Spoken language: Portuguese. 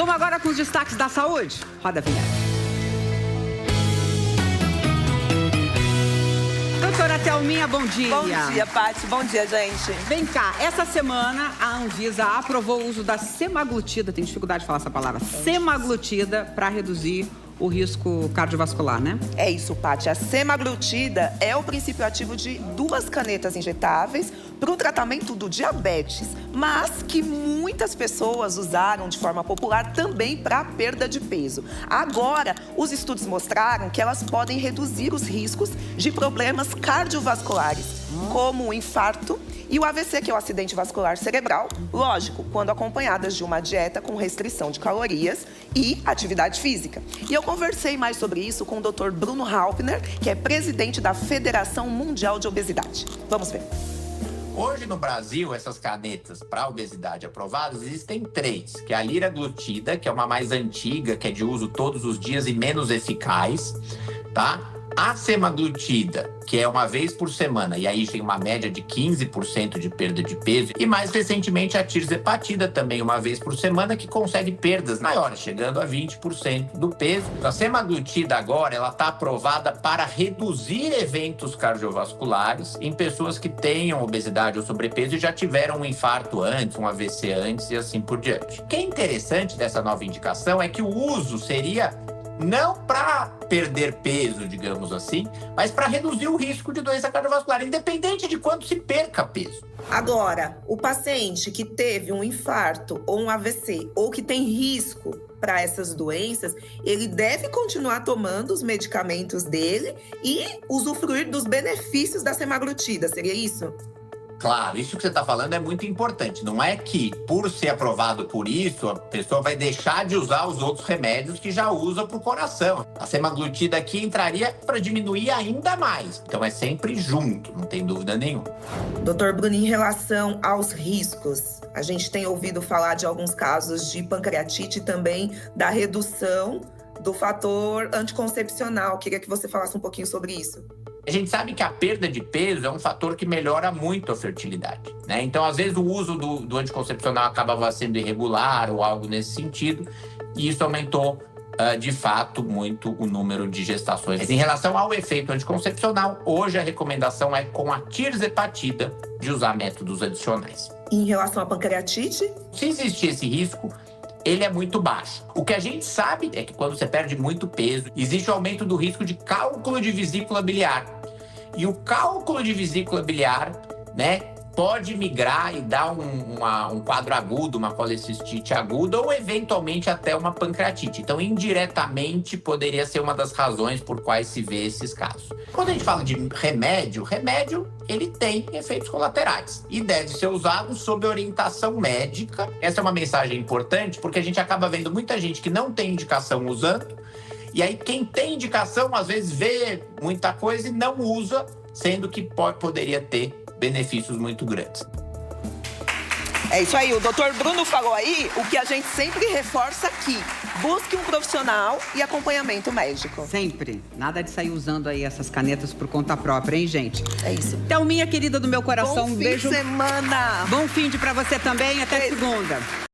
Vamos agora com os destaques da saúde? Roda a vinheta. Doutora Thelminha, bom dia. Bom dia, Paty. Bom dia, gente. Vem cá, essa semana a Anvisa aprovou o uso da semaglutida, tem dificuldade de falar essa palavra, semaglutida, para reduzir o risco cardiovascular, né? É isso, Paty. A semaglutida é o princípio ativo de 2 canetas injetáveis para o tratamento do diabetes, mas que muitas pessoas usaram de forma popular também para perda de peso. Agora, os estudos mostraram que elas podem reduzir os riscos de problemas cardiovasculares, como o infarto e o AVC, que é o acidente vascular cerebral, lógico, quando acompanhadas de uma dieta com restrição de calorias e atividade física. E eu conversei mais sobre isso com o Dr. Bruno Halpner, que é presidente da Federação Mundial de Obesidade. Vamos ver. Hoje no Brasil, essas canetas para obesidade aprovadas, existem 3, que é a liraglutida, que é uma mais antiga, que é de uso todos os dias e menos eficaz, tá? A semaglutida, que é uma vez por semana, e aí tem uma média de 15% de perda de peso. E mais recentemente a tirzepatida, também uma vez por semana, que consegue perdas maiores, chegando a 20% do peso. A semaglutida agora, ela está aprovada para reduzir eventos cardiovasculares em pessoas que tenham obesidade ou sobrepeso e já tiveram um infarto antes, um AVC antes e assim por diante. O que é interessante dessa nova indicação é que o uso seria não para perder peso, digamos assim, mas para reduzir o risco de doença cardiovascular, independente de quanto se perca peso. Agora, o paciente que teve um infarto ou um AVC, ou que tem risco para essas doenças, ele deve continuar tomando os medicamentos dele e usufruir dos benefícios da semaglutida, seria isso? Claro, isso que você está falando é muito importante. Não é que, por ser aprovado por isso, a pessoa vai deixar de usar os outros remédios que já usa para o coração. A semaglutida aqui entraria para diminuir ainda mais. Então é sempre junto, não tem dúvida nenhuma. Doutor Bruno, em relação aos riscos, a gente tem ouvido falar de alguns casos de pancreatite e também da redução do fator anticoncepcional. Queria que você falasse um pouquinho sobre isso. A gente sabe que a perda de peso é um fator que melhora muito a fertilidade, né? Então, às vezes, o uso do anticoncepcional acabava sendo irregular ou algo nesse sentido, e isso aumentou, de fato, muito o número de gestações. Mas, em relação ao efeito anticoncepcional, hoje a recomendação é com a tirzepatida de usar métodos adicionais. Em relação à pancreatite? Se existir esse risco, ele é muito baixo. O que a gente sabe é que quando você perde muito peso, existe o aumento do risco de cálculo de vesícula biliar. E o cálculo de vesícula biliar, né, pode migrar e dar um quadro agudo, uma policistite aguda ou eventualmente até uma pancreatite. Então, indiretamente, poderia ser uma das razões por quais se vê esses casos. Quando a gente fala de remédio, ele tem efeitos colaterais e deve ser usado sob orientação médica. Essa é uma mensagem importante porque a gente acaba vendo muita gente que não tem indicação usando, e aí quem tem indicação às vezes vê muita coisa e não usa, sendo que poderia ter benefícios muito grandes. É isso aí, o doutor Bruno falou aí o que a gente sempre reforça aqui. Busque um profissional e acompanhamento médico. Sempre. Nada de sair usando aí essas canetas por conta própria, hein, gente? É isso. Thelminha, querida do meu coração, Bom um beijo. fim de semana. Bom fim de pra você também, até segunda.